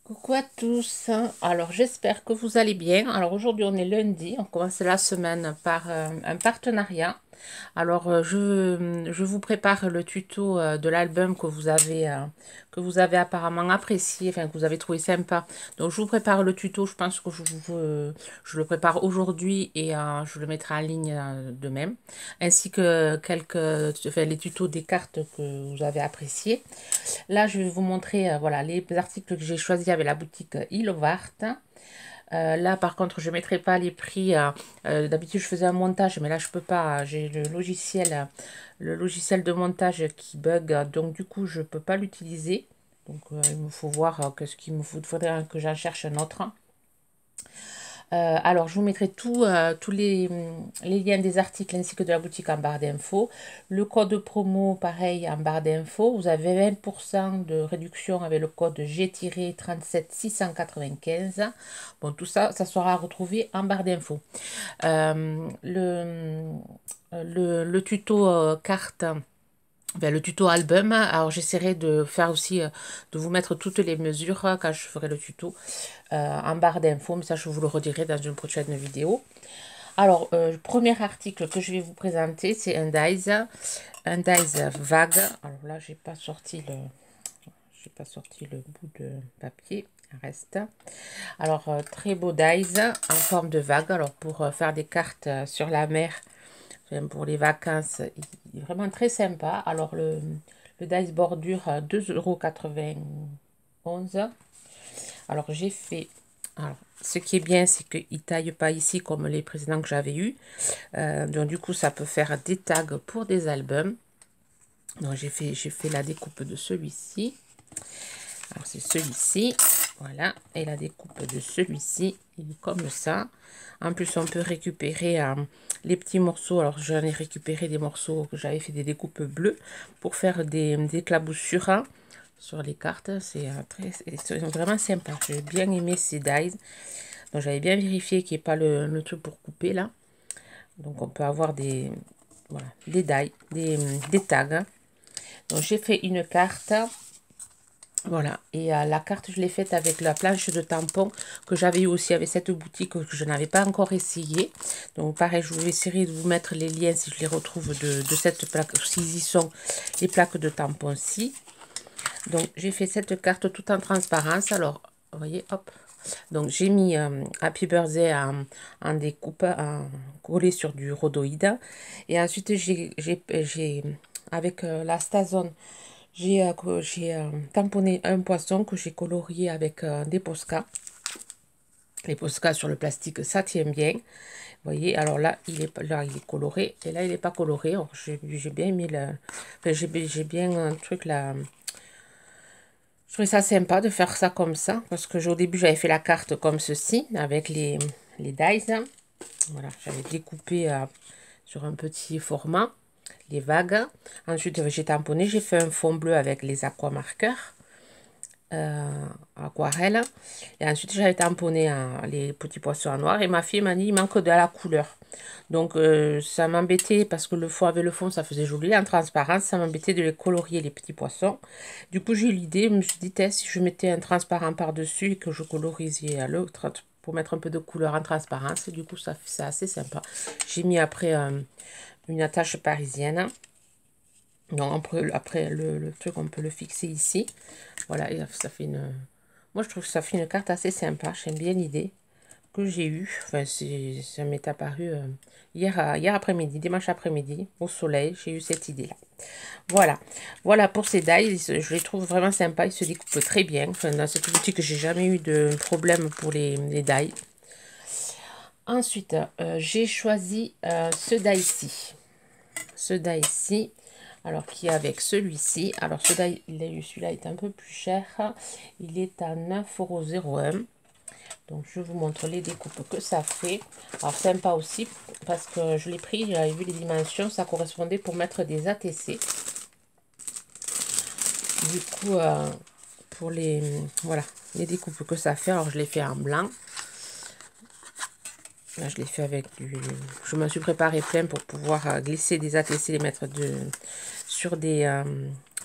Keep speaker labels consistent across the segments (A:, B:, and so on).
A: Coucou à tous. Alors j'espère que vous allez bien. Alors aujourd'hui on est lundi, on commence la semaine par un partenariat. Alors je vous prépare le tuto de l'album que vous avez apparemment apprécié, enfin que vous avez trouvé sympa. Donc je vous prépare le tuto, je pense que je le prépare aujourd'hui et je le mettrai en ligne demain, ainsi que enfin, les tutos des cartes que vous avez appréciées. Là, je vais vous montrer voilà, les articles que j'ai choisis avec la boutique Ilovart. Là, par contre, je ne mettrai pas les prix. D'habitude, je faisais un montage, mais là, je peux pas. J'ai le logiciel de montage qui bug. Donc, du coup, je ne peux pas l'utiliser. Donc, il me faut voir ce qu'il me faudrait que j'en cherche un autre. Alors, je vous mettrai tous les liens des articles ainsi que de la boutique en barre d'infos. Le code promo, pareil, en barre d'infos. Vous avez 20% de réduction avec le code G-37695. Bon, tout ça, ça sera retrouvé en barre d'infos. Le tuto carte. Ben, le tuto album, alors j'essaierai de faire aussi, de vous mettre toutes les mesures quand je ferai le tuto en barre d'infos, mais ça je vous le redirai dans une prochaine vidéo. Alors, le premier article que je vais vous présenter, c'est un dies vague. Alors là, j'ai pas sorti le bout de papier, il reste. Alors, très beau dies en forme de vague. Alors, pour faire des cartes sur la mer, pour les vacances, il est vraiment très sympa. Alors, le dice bordure 2,91 €. Alors, j'ai fait... Alors, ce qui est bien, c'est qu'il ne taille pas ici comme les précédents que j'avais eu. Donc, du coup, ça peut faire des tags pour des albums. Donc, j'ai fait la découpe de celui-ci. Alors, c'est celui-ci. Voilà. Et la découpe de celui-ci, il est comme ça. En plus, on peut récupérer les petits morceaux. Alors, j'en ai récupéré des morceaux que j'avais fait des découpes bleues pour faire des éclaboussures sur les cartes. C'est vraiment sympa. J'ai bien aimé ces dies. Donc, j'avais bien vérifié qu'il n'y ait pas le truc pour couper là. Donc, on peut avoir voilà, des dies, des tags. Donc, j'ai fait une carte. Voilà, et la carte, je l'ai faite avec la planche de tampon que j'avais eu aussi avec cette boutique que je n'avais pas encore essayé. Donc pareil, je vais essayer de vous mettre les liens si je les retrouve de cette plaque, s'ils y sont, les plaques de tampon-ci. Donc j'ai fait cette carte tout en transparence. Alors, vous voyez, hop. Donc j'ai mis Happy Birthday en découpe, collé sur du rhodoïde. Et ensuite, avec la Stazone, j'ai tamponné un poisson que j'ai colorié avec des Posca. Les Posca sur le plastique, ça tient bien. Vous voyez, alors là, il est coloré. Et là, il n'est pas coloré. J'ai bien mis le... Enfin, j'ai bien un truc là... Je trouvais ça sympa de faire ça comme ça. Parce que au début, j'avais fait la carte comme ceci, avec les dies. Voilà, j'avais découpé sur un petit format les vagues. Ensuite, j'ai tamponné, j'ai fait un fond bleu avec les aquamarqueurs, aquarelle. Et ensuite, j'avais tamponné les petits poissons en noir. Et ma fille m'a dit, il manque de la couleur. Donc, ça m'embêtait parce que le fond avec le fond, ça faisait joli. En transparence, ça m'embêtait de les colorier, les petits poissons. Du coup, j'ai eu l'idée, je me suis dit, si je mettais un transparent par-dessus et que je colorisais à l'autre pour mettre un peu de couleur en transparence. Et du coup, ça fait ça assez sympa. J'ai mis après une attache parisienne. Donc après le truc, on peut le fixer ici. Voilà, et ça fait une... Moi, je trouve que ça fait une carte assez sympa. J'aime bien l'idée que j'ai eue. Enfin, ça m'est apparu hier après-midi, dimanche après-midi, au soleil. J'ai eu cette idée-là. Voilà. Voilà pour ces dies. Je les trouve vraiment sympas. Ils se découpent très bien. Enfin, dans cette boutique, j'ai jamais eu de problème pour les dies. Ensuite, j'ai choisi ce die-ci. Ce die-ci. Alors, qui est avec celui-ci. Alors, celui-là est un peu plus cher. Il est à 9,01 €. Donc, je vous montre les découpes que ça fait. Alors, sympa aussi, parce que je l'ai pris, j'avais vu les dimensions, ça correspondait pour mettre des ATC. Du coup, pour voilà, les découpes que ça fait, alors je l'ai fait en blanc. Là, je l'ai fait avec du... Je me suis préparé plein pour pouvoir glisser des ATC, les mettre sur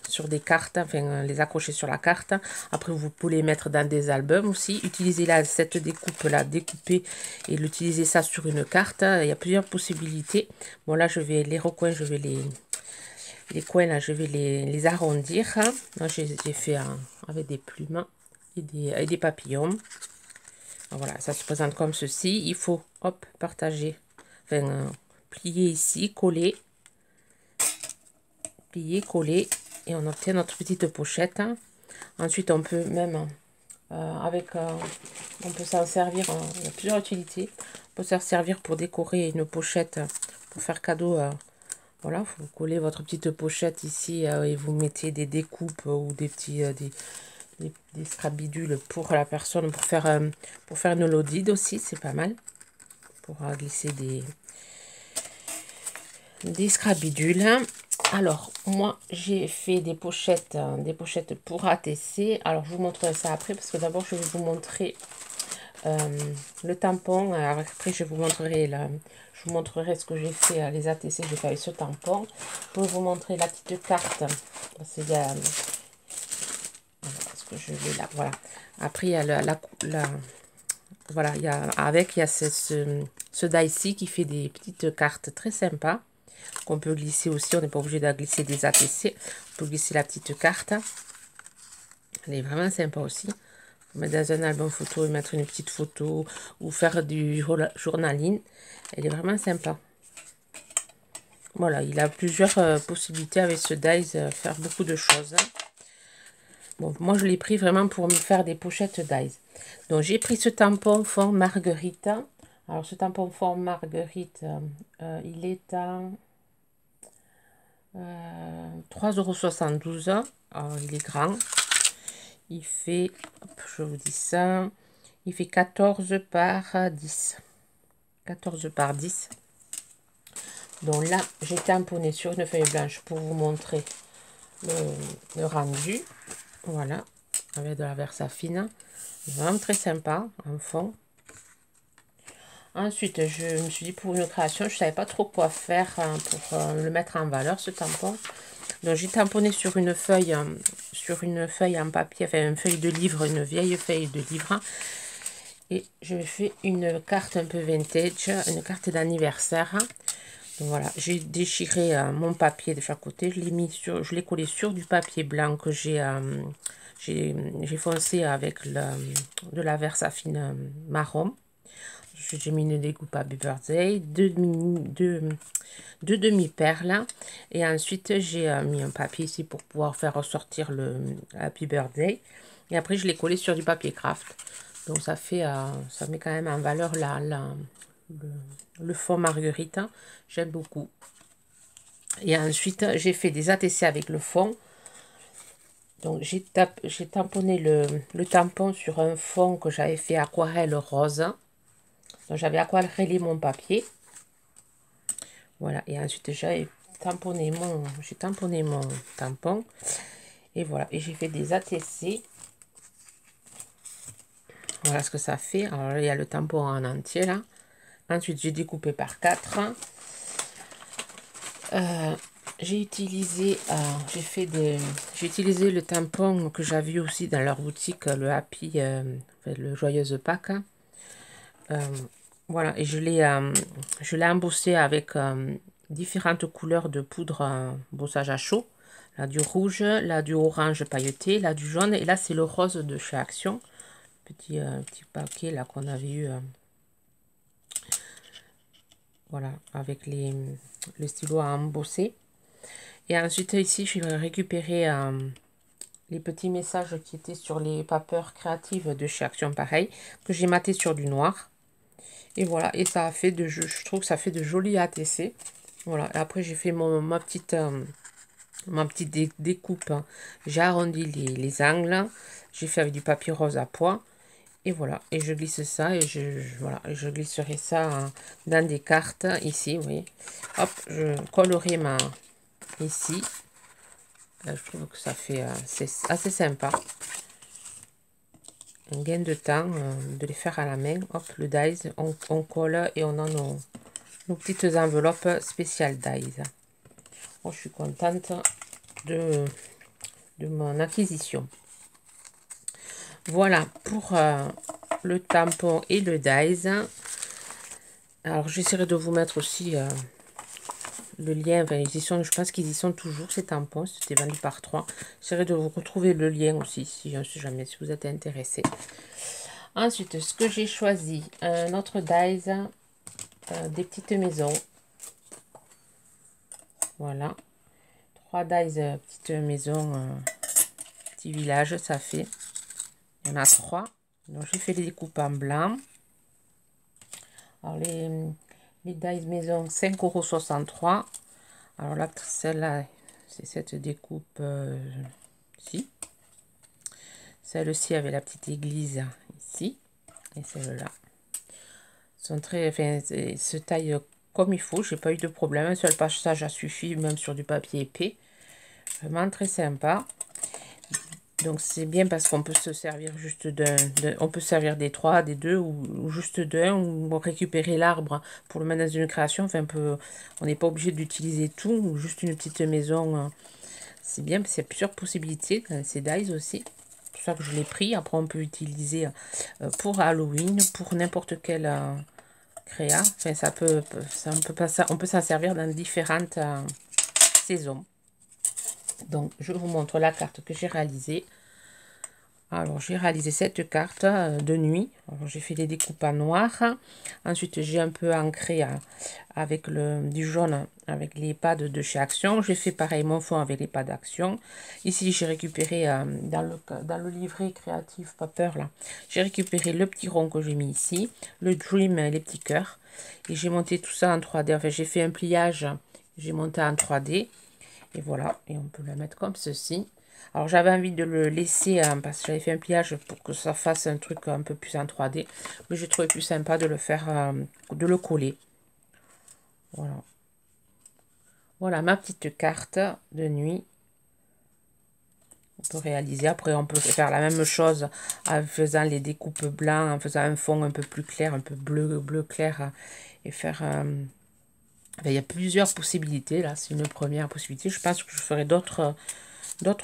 A: sur des cartes, enfin les accrocher sur la carte. Après vous pouvez les mettre dans des albums aussi. Utilisez là cette découpe là, découper et l'utiliser ça sur une carte. Il y a plusieurs possibilités. Bon là je vais les recoins, je vais les coins là, je vais les arrondir. Là j'ai fait avec des plumes et des papillons. Voilà, ça se présente comme ceci. Il faut hop partager, enfin plier ici, coller. Plier, coller et on obtient notre petite pochette. Ensuite on peut même on peut s'en servir, il y a plusieurs utilités. On peut s'en servir pour décorer une pochette pour faire cadeau. Voilà, vous collez votre petite pochette ici et vous mettez des découpes ou des petits des scrabidules pour la personne pour faire une lodide aussi, c'est pas mal pour glisser des scrabidules. Alors, moi, j'ai fait des pochettes pour ATC. Alors, je vous montrerai ça après, parce que d'abord, je vais vous montrer le tampon. Alors, après, je vous montrerai ce que j'ai fait, les ATC que j'ai fait avec ce tampon. Je vais vous montrer la petite carte. Parce qu'il y a... Parce que je vais là, voilà. Après, il y a voilà, il y a ce die-ci qui fait des petites cartes très sympas. Qu'on peut glisser aussi, on n'est pas obligé de glisser des ATC, on peut glisser la petite carte, elle est vraiment sympa aussi. Mettre dans un album photo et mettre une petite photo ou faire du journaling, elle est vraiment sympa. Voilà, il a plusieurs possibilités avec ce dies, faire beaucoup de choses. Bon, moi je l'ai pris vraiment pour me faire des pochettes dies. Donc j'ai pris ce tampon fond Marguerite. Alors ce tampon fond Marguerite, il est à 3,72 €. Alors, il est grand. Il fait, hop, je vous dis ça, il fait 14 par 10. 14 par 10. Donc là, j'ai tamponné sur une feuille blanche pour vous montrer le rendu. Voilà, avec de la Versafine. Vraiment très sympa, en fond. Ensuite, je me suis dit pour une création, je ne savais pas trop quoi faire pour le mettre en valeur, ce tampon. Donc, j'ai tamponné sur une feuille en papier, enfin une feuille de livre, une vieille feuille de livre. Et je fais une carte un peu vintage, une carte d'anniversaire. Donc voilà, j'ai déchiré mon papier de chaque côté, je l'ai collé sur du papier blanc que j'ai foncé avec de la Versafine marron. J'ai mis une découpe Happy Birthday, deux demi-perles. Et ensuite, j'ai mis un papier ici pour pouvoir faire ressortir le Happy Birthday. Et après, je l'ai collé sur du papier craft. Donc, ça met quand même en valeur le fond Marguerite. J'aime beaucoup. Et ensuite, j'ai fait des ATC avec le fond. Donc, j'ai tamponné le tampon sur un fond que j'avais fait aquarelle rose. Donc, j'avais aquarellé mon papier. Voilà. Et ensuite, j'ai tamponné mon tampon. Et voilà. Et j'ai fait des ATC. Voilà ce que ça fait. Alors, là, il y a le tampon en entier, là. Ensuite, j'ai découpé par 4. J'ai utilisé le tampon que j'avais aussi dans leur boutique, le Happy, le Joyeuse Pâques. Voilà, et je l'ai embossé avec différentes couleurs de poudre bossage à chaud. Là du rouge, là du orange pailleté, là du jaune, et là c'est le rose de chez Action. Petit paquet là qu'on avait eu. Voilà, avec le stylo à embosser. Et ensuite ici, je vais récupérer les petits messages qui étaient sur les papers créatives de chez Action, pareil, que j'ai maté sur du noir. Et voilà, et ça a fait je trouve que ça fait de jolis ATC. Voilà, et après j'ai fait ma petite découpe. J'ai arrondi les angles. J'ai fait avec du papier rose à pois. Et voilà, et je glisse ça et voilà, et je glisserai ça dans des cartes ici, vous voyez. Hop, je collerai ici. Là, je trouve que ça fait c'est assez sympa. Un gain de temps de les faire à la main. Hop, le dies, on colle et on a nos petites enveloppes spéciales dies. Bon, je suis contente de mon acquisition. Voilà pour le tampon et le dies. Alors j'essaierai de vous mettre aussi le lien, enfin je pense qu'ils y sont toujours ces tampons, c'était vendu par 3. J'essaierai de vous retrouver le lien aussi si jamais si vous êtes intéressé. Ensuite, ce que j'ai choisi, un autre dies, des petites maisons. Voilà, 3 dies petites maisons, petit village, ça fait. Il y en a 3. Donc j'ai fait les découpes en blanc. Alors les dies maison 5,63 €. Alors là, celle-là, c'est cette découpe ci. Celle-ci avait la petite église ici. Et celle-là. Sont très, enfin, se taille comme il faut. J'ai pas eu de problème. Un seul passage a suffi, même sur du papier épais. Vraiment très sympa. Donc c'est bien parce qu'on peut se servir juste on peut servir des 3, des 2 ou juste d'un, ou récupérer l'arbre pour le mettre dans une création. Enfin, on n'est pas obligé d'utiliser tout, ou juste une petite maison. C'est bien parce qu'il y a plusieurs possibilités. C'est dies aussi. C'est pour ça que je l'ai pris. Après, on peut utiliser pour Halloween, pour n'importe quelle créa. Enfin, on peut s'en servir dans différentes saisons. Donc, je vous montre la carte que j'ai réalisée. Alors, j'ai réalisé cette carte de nuit. J'ai fait des découpes en noir. Ensuite, j'ai un peu ancré avec du jaune, avec les pads de chez Action. J'ai fait pareil mon fond avec les pads d'Action. Ici, j'ai récupéré dans le livret créatif Paper, là, j'ai récupéré le petit rond que j'ai mis ici, le Dream et les petits cœurs. Et j'ai monté tout ça en 3D. Enfin, j'ai fait un pliage, j'ai monté en 3D. Et voilà, et on peut la mettre comme ceci. Alors j'avais envie de le laisser, parce que j'avais fait un pliage pour que ça fasse un truc un peu plus en 3D. Mais j'ai trouvé plus sympa de le faire, de le coller. Voilà. Voilà ma petite carte de nuit. On peut réaliser, après on peut faire la même chose en faisant les découpes blancs, en faisant un fond un peu plus clair, un peu bleu clair. Et faire... il y a plusieurs possibilités, là c'est une première possibilité. Je pense que je ferai d'autres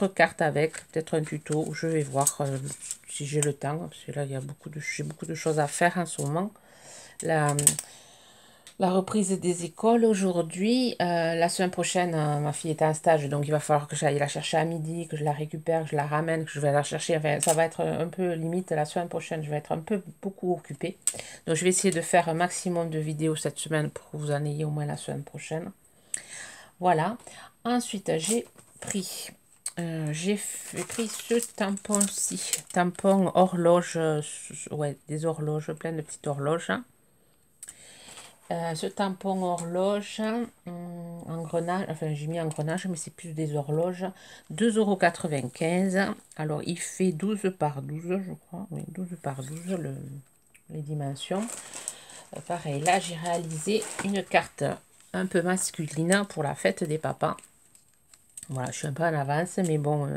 A: cartes avec, peut-être un tuto, je vais voir si j'ai le temps, parce que là il y a j'ai beaucoup de choses à faire en ce moment. La reprise des écoles aujourd'hui, la semaine prochaine, ma fille est en stage, donc il va falloir que j'aille la chercher à midi, que je la récupère, que je la ramène, que je vais la chercher. Enfin, ça va être un peu limite la semaine prochaine, je vais être beaucoup occupée. Donc je vais essayer de faire un maximum de vidéos cette semaine pour que vous en ayez au moins la semaine prochaine. Voilà. Ensuite, j'ai pris ce tampon-ci, tampon horloge, ouais, des horloges, plein de petites horloges. Ce tampon horloge, engrenage, enfin j'ai mis engrenage, mais c'est plus des horloges, 2,95 €. Alors il fait 12 par 12, je crois, oui, 12 par 12, les dimensions. Pareil, là j'ai réalisé une carte un peu masculine pour la fête des papas. Voilà, je suis un peu en avance, mais bon,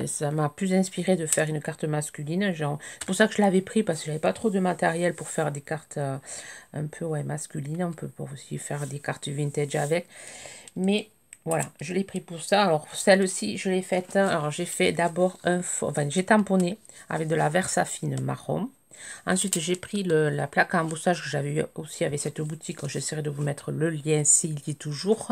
A: ça m'a plus inspiré de faire une carte masculine. C'est pour ça que je l'avais pris, parce que j'avais pas trop de matériel pour faire des cartes un peu masculines. On peut aussi faire des cartes vintage avec. Mais voilà, je l'ai pris pour ça. Alors, celle-ci, je l'ai faite. Alors, j'ai fait d'abord enfin, j'ai tamponné avec de la Versafine marron. Ensuite, j'ai pris la plaque à embossage que j'avais eu aussi avec cette boutique. J'essaierai de vous mettre le lien s'il y est toujours.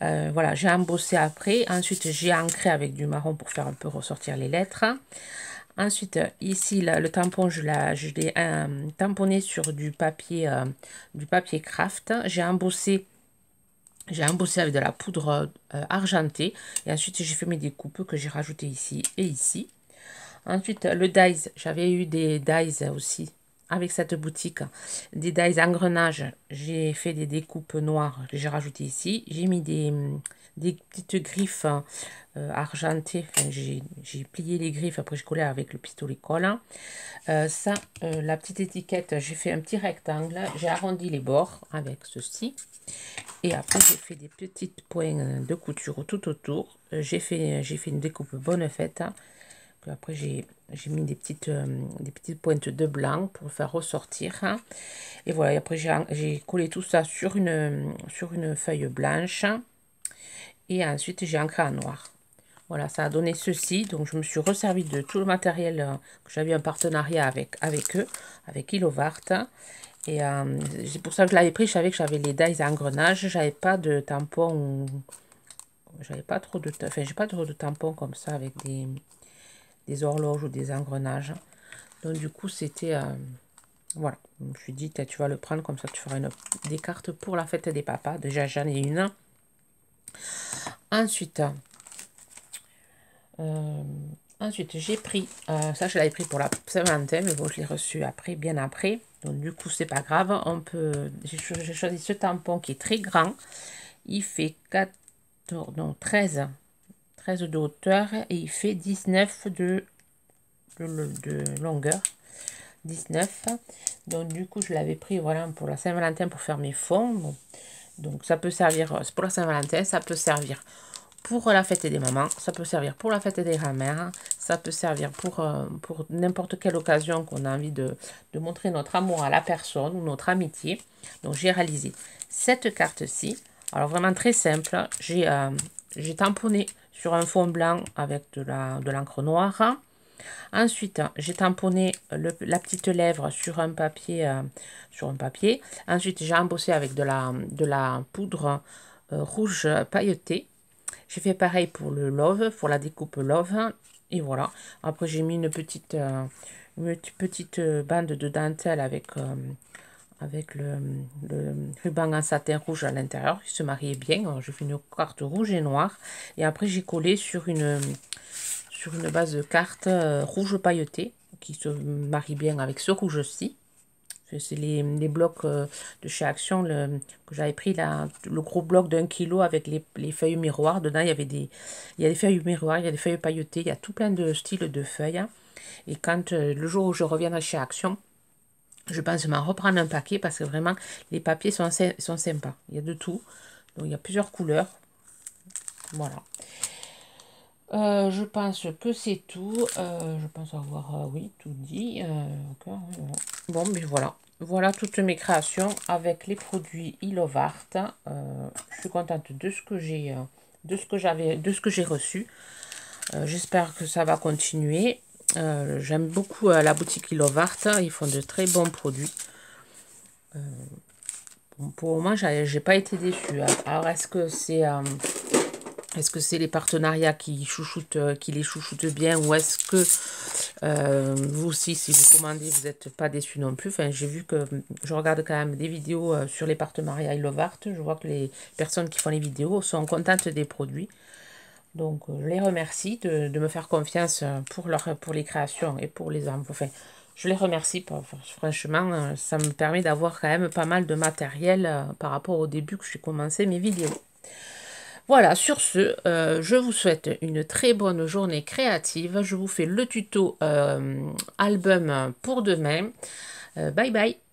A: Voilà, j'ai embossé après. Ensuite, j'ai ancré avec du marron pour faire un peu ressortir les lettres. Ensuite, ici, le tampon, je l'ai tamponné sur du papier craft. J'ai embossé avec de la poudre argentée. Et ensuite, j'ai fait mes découpes que j'ai rajoutées ici et ici. Ensuite, le dies, j'avais eu des dies aussi avec cette boutique, des dies engrenages. J'ai fait des découpes noires que j'ai rajoutées ici. J'ai mis des petites griffes argentées. Enfin, j'ai plié les griffes, après je collais avec le pistolet collant. La petite étiquette, j'ai fait un petit rectangle. J'ai arrondi les bords avec ceci. Et après, j'ai fait des petites points de couture tout autour. J'ai fait une découpe bonne fête. Après, j'ai mis des petites pointes de blanc pour le faire ressortir. Et voilà, et après, j'ai collé tout ça sur une feuille blanche. Et ensuite, j'ai ancré en noir. Voilà, ça a donné ceci. Donc, je me suis resservi de tout le matériel que j'avais un partenariat avec eux, avec Ilovart. Et c'est pour ça que je l'avais pris. Je savais que j'avais les dies à engrenage. J'avais pas de tampons. J'avais pas trop de... Enfin, j'ai pas trop de tampons comme ça avec des horloges ou des engrenages. Donc, du coup, c'était... voilà. Je me suis dit, tu vas le prendre comme ça, tu feras des cartes pour la fête des papas. Déjà, j'en ai une. Ensuite... ensuite, j'ai pris, ça je l'avais pris pour la Saint-Valentin, mais bon, je l'ai reçu après, bien après. Donc du coup, c'est pas grave. J'ai choisi ce tampon qui est très grand. Il fait 14, non, 13 de hauteur et il fait 19 de longueur. 19. Donc du coup, je l'avais pris, voilà, pour la Saint-Valentin pour faire mes fonds. Bon. Donc ça peut servir, pour la Saint-Valentin, ça peut servir pour la fête des mamans, ça peut servir pour la fête des grand-mères, ça peut servir pour n'importe quelle occasion qu'on a envie de montrer notre amour à la personne ou notre amitié. Donc j'ai réalisé cette carte-ci. Alors vraiment très simple, j'ai tamponné sur un fond blanc avec de l'encre noire. Ensuite, j'ai tamponné la petite lèvre sur un papier. Ensuite, j'ai embossé avec de la poudre rouge pailletée. J'ai fait pareil pour le love, pour la découpe love. Et voilà. Après, j'ai mis une petite bande de dentelle avec le ruban en satin rouge à l'intérieur. Il se mariait bien. Alors, j'ai fait une carte rouge et noire. Et après, j'ai collé sur une base de carte rouge pailleté qui se marie bien avec ce rouge-ci. C'est les blocs de chez Action que j'avais pris, le gros bloc d'1 kilo avec les feuilles miroirs. Dedans, il y a des feuilles miroirs, il y a des feuilles pailletées, il y a tout plein de styles de feuilles. Et quand le jour où je reviendrai chez Action, je pense m'en reprendre un paquet parce que vraiment, les papiers sont sympas. Il y a de tout. Donc, il y a plusieurs couleurs. Voilà. Je pense que c'est tout. Je pense avoir, oui, tout dit. Encore, oui, voilà. Bon, mais voilà. Voilà toutes mes créations avec les produits Ilovart. Je suis contente de ce que j'ai reçu. J'espère que ça va continuer. J'aime beaucoup la boutique Ilovart. Ils font de très bons produits. Bon, pour moi, j'ai pas été déçue. Alors, est-ce que c'est les partenariats qui les chouchoutent bien, ou est-ce que vous aussi, si vous commandez, vous n'êtes pas déçus non plus? Enfin, j'ai vu que je regarde quand même des vidéos sur les partenariats Ilovart. Je vois que les personnes qui font les vidéos sont contentes des produits. Donc, je les remercie de me faire confiance pour les créations et pour les enfants. Enfin, je les remercie, franchement, ça me permet d'avoir quand même pas mal de matériel par rapport au début que j'ai commencé mes vidéos. Voilà, sur ce, je vous souhaite une très bonne journée créative. Je vous fais le tuto album pour demain. Bye bye!